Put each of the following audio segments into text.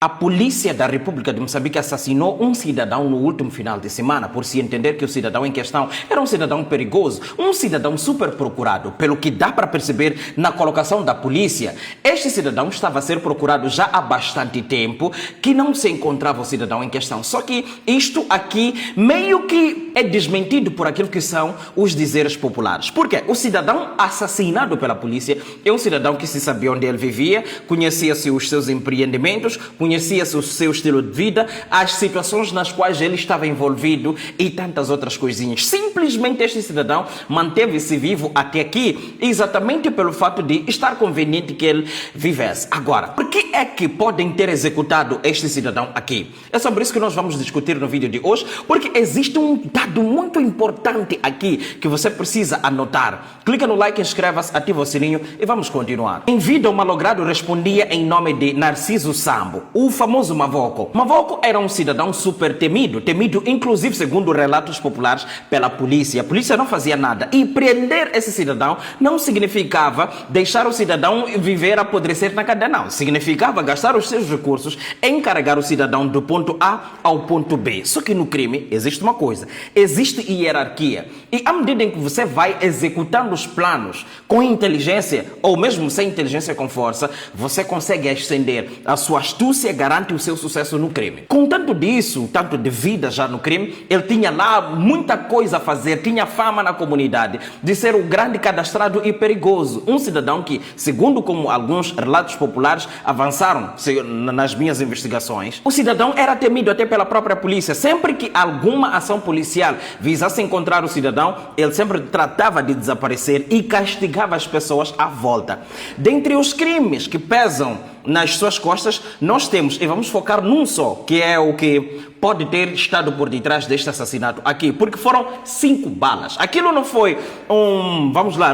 A polícia da República de Moçambique assassinou um cidadão no último final de semana por se entender que o cidadão em questão era um cidadão perigoso, um cidadão super procurado. Pelo que dá para perceber na colocação da polícia, este cidadão estava a ser procurado já há bastante tempo, que não se encontrava o cidadão em questão. Só que isto aqui meio que é desmentido por aquilo que são os dizeres populares. Por quê? O cidadão assassinado pela polícia é um cidadão que se sabia onde ele vivia, conhecia-se os seus empreendimentos, conhecia-se o seu estilo de vida, as situações nas quais ele estava envolvido e tantas outras coisinhas. Simplesmente este cidadão manteve-se vivo até aqui exatamente pelo fato de estar conveniente que ele vivesse. Agora, por que é que podem ter executado este cidadão aqui? É sobre isso que nós vamos discutir no vídeo de hoje, porque existe um dado muito importante aqui que você precisa anotar. Clica no like, inscreva-se, ativa o sininho e vamos continuar. Em vida, o malogrado respondia em nome de Narciso Sambo, o famoso Mavoko. Mavoko era um cidadão super temido inclusive segundo relatos populares pela polícia. A polícia não fazia nada e prender esse cidadão não significava deixar o cidadão viver a apodrecer na cadeia, não. Significava gastar os seus recursos em encarregar o cidadão do ponto A ao ponto B. Só que no crime existe uma coisa, existe hierarquia e à medida em que você vai executando os planos com inteligência ou mesmo sem inteligência com força, você consegue ascender. A sua astúcia garante o seu sucesso no crime. Com tanto disso, tanto de vida já no crime, ele tinha lá muita coisa a fazer, tinha fama na comunidade de ser o grande cadastrado e perigoso. Um cidadão que, segundo como alguns relatos populares avançaram nas minhas investigações, o cidadão era temido até pela própria polícia. Sempre que alguma ação policial visasse encontrar o cidadão, ele sempre tratava de desaparecer e castigava as pessoas à volta. Dentre os crimes que pesam nas suas costas, nós temos, e vamos focar num só, que é o que pode ter estado por detrás deste assassinato aqui, porque foram 5 balas. Aquilo não foi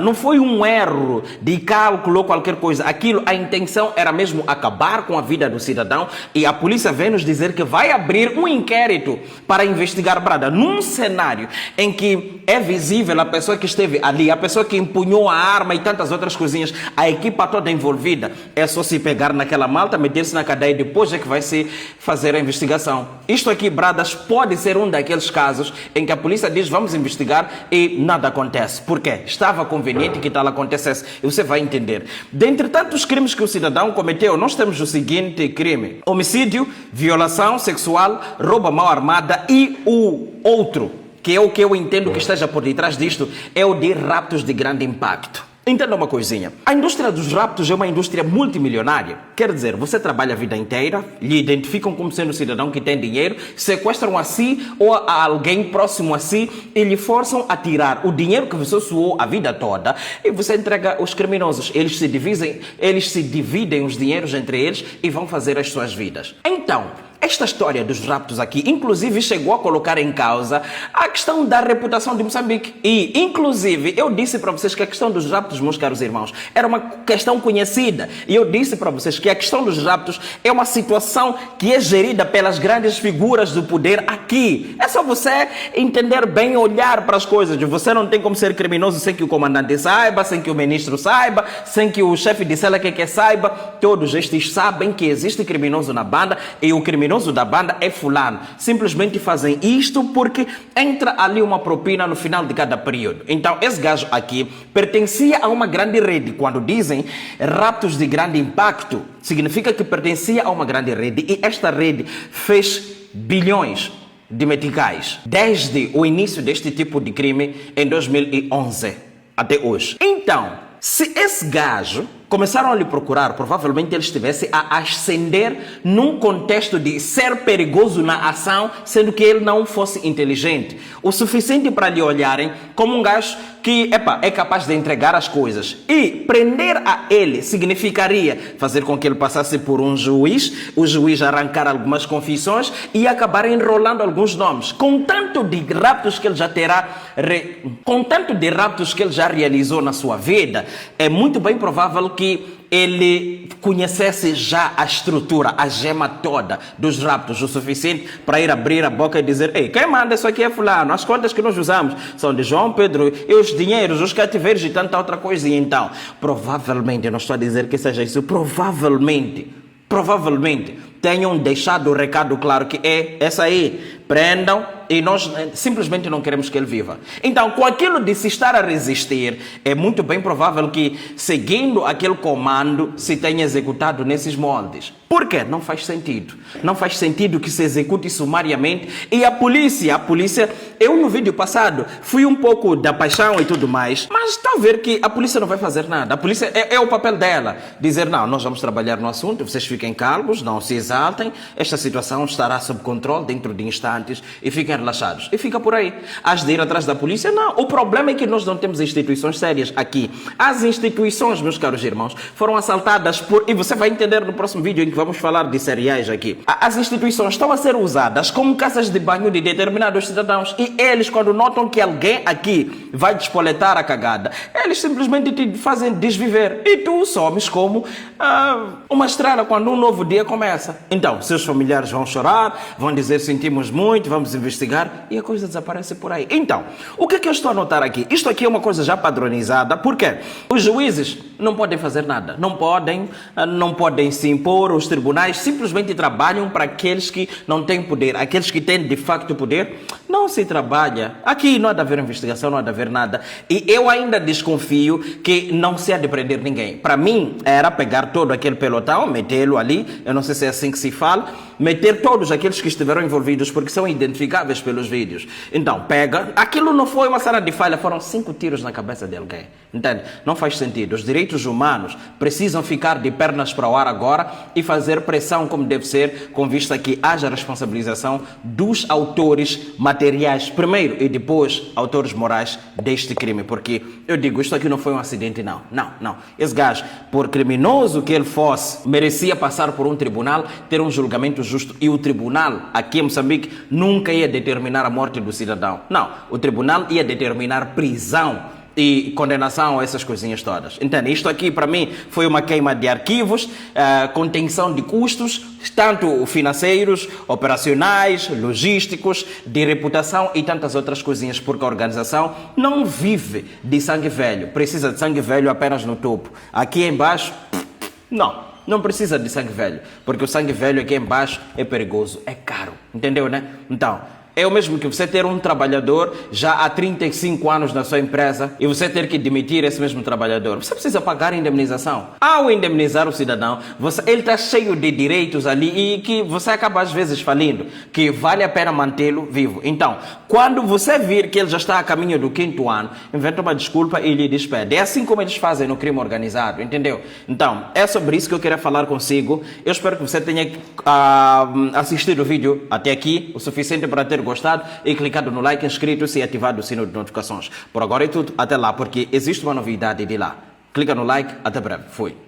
não foi um erro de cálculo ou qualquer coisa. Aquilo, a intenção era mesmo acabar com a vida do cidadão e a polícia vem nos dizer que vai abrir um inquérito para investigar Brada, num cenário em que é visível a pessoa que esteve ali, a pessoa que empunhou a arma e tantas outras coisinhas, a equipa toda envolvida. É só se pegar naquela malta, meter-se na cadeia e depois é que vai se fazer a investigação. Isto aqui, Bradas, pode ser um daqueles casos em que a polícia diz vamos investigar e nada acontece. Por quê? Estava conveniente que tal acontecesse e você vai entender. Dentre tantos crimes que o cidadão cometeu, nós temos o seguinte crime: homicídio, violação sexual, roubo à mão armada e o outro, que é o que eu entendo que esteja por detrás disto, é o de raptos de grande impacto. Entenda uma coisinha, a indústria dos raptos é uma indústria multimilionária. Quer dizer, você trabalha a vida inteira, lhe identificam como sendo um cidadão que tem dinheiro, sequestram a si ou a alguém próximo a si e lhe forçam a tirar o dinheiro que você suou a vida toda e você entrega aos criminosos. Eles se dividem os dinheiros entre eles e vão fazer as suas vidas. Então, esta história dos raptos aqui, inclusive, chegou a colocar em causa a questão da reputação de Moçambique. E, inclusive, eu disse para vocês que a questão dos raptos, meus caros irmãos, era uma questão conhecida. E eu disse para vocês que a questão dos raptos é uma situação que é gerida pelas grandes figuras do poder aqui. É só você entender bem, olhar para as coisas. Você não tem como ser criminoso sem que o comandante saiba, sem que o ministro saiba, sem que o chefe de cela que saiba. Todos estes sabem que existe criminoso na banda e o criminoso da banda é fulano. Simplesmente fazem isto porque entra ali uma propina no final de cada período. Então esse gajo aqui pertencia a uma grande rede. Quando dizem raptos de grande impacto, significa que pertencia a uma grande rede e esta rede fez bilhões de meticais desde o início deste tipo de crime em 2011 até hoje. Então, se esse gajo começaram a lhe procurar, provavelmente ele estivesse a ascender num contexto de ser perigoso na ação, sendo que ele não fosse inteligente o suficiente para lhe olharem como um gajo que é capaz de entregar as coisas. E prender a ele significaria fazer com que ele passasse por um juiz, o juiz arrancar algumas confissões e acabar enrolando alguns nomes. Com tanto de raptos que ele já realizou na sua vida, é muito bem provável que ele conhecesse já a estrutura, a gema toda dos raptos, o suficiente para ir abrir a boca e dizer: ei, quem manda isso aqui é fulano, as contas que nós usamos são de João Pedro, e os dinheiros, os cativeiros e tanta outra coisa. E então, provavelmente, eu não estou a dizer que seja isso, provavelmente tenham deixado o recado claro que é essa aí, prendam, e nós simplesmente não queremos que ele viva. Então, com aquilo de se estar a resistir, é muito bem provável que, seguindo aquele comando, se tenha executado nesses moldes. Por quê? Não faz sentido. Não faz sentido que se execute sumariamente. E a polícia, eu no vídeo passado fui um pouco da paixão e tudo mais, mas está a ver que a polícia não vai fazer nada. A polícia é o papel dela, dizer, não, nós vamos trabalhar no assunto, vocês fiquem calmos, não se exaltem, esta situação estará sob controle dentro de instantes e fiquem relaxados. E fica por aí. Has de ir atrás da polícia? Não. O problema é que nós não temos instituições sérias aqui. As instituições, meus caros irmãos, foram assaltadas por... E você vai entender no próximo vídeo em que vamos falar de cereais aqui. As instituições estão a ser usadas como casas de banho de determinados cidadãos. E eles, quando notam que alguém aqui vai despoletar a cagada, eles simplesmente te fazem desviver. E tu somes como uma estrela quando um novo dia começa. Então, seus familiares vão chorar, vão dizer sentimos muito, vamos investigar e a coisa desaparece por aí. Então, o que é que eu estou a notar aqui? Isto aqui é uma coisa já padronizada, porque os juízes não podem fazer nada, não podem se impor, os tribunais simplesmente trabalham para aqueles que não têm poder, aqueles que têm de facto poder, não se trabalha. Aqui não há de haver investigação, não há de haver nada. E eu ainda desconfio que não se há de prender ninguém. Para mim, era pegar todo aquele pelotão, metê-lo ali, eu não sei se é assim que se fala, meter todos aqueles que estiveram envolvidos, porque são identificáveis pelos vídeos. Então, pega. Aquilo não foi uma cena de falha, foram 5 tiros na cabeça de alguém. Entende? Não faz sentido. Os direitos humanos precisam ficar de pernas para o ar agora e fazer pressão como deve ser, com vista que haja responsabilização dos autores materiais primeiro e depois autores morais deste crime. Porque eu digo, isto aqui não foi um acidente, não. Não. Esse gajo, por criminoso que ele fosse, merecia passar por um tribunal, ter um julgamento justo. E o tribunal, aqui em Moçambique, nunca ia determinar a morte do cidadão. Não, o tribunal ia determinar prisão e condenação a essas coisinhas todas. Entende? Isto aqui, para mim, foi uma queima de arquivos, contenção de custos, tanto financeiros, operacionais, logísticos, de reputação e tantas outras coisinhas, porque a organização não vive de sangue velho. Precisa de sangue velho apenas no topo. Aqui embaixo, não precisa de sangue velho, porque o sangue velho aqui embaixo é perigoso, é caro. Entendeu, né? Então, é o mesmo que você ter um trabalhador já há 35 anos na sua empresa e você ter que demitir esse mesmo trabalhador. Você precisa pagar a indemnização. Ao indemnizar o cidadão, ele está cheio de direitos ali e que você acaba às vezes falindo, que vale a pena mantê-lo vivo. Então, quando você vir que ele já está a caminho do 5º ano, inventa uma desculpa e lhe despede. É assim como eles fazem no crime organizado, entendeu? Então, é sobre isso que eu queria falar consigo. Eu espero que você tenha assistido o vídeo até aqui, o suficiente para ter gostado e clicado no like, inscrito-se e ativado o sino de notificações. Por agora é tudo, até lá, porque existe uma novidade de lá. Clica no like, até breve, fui.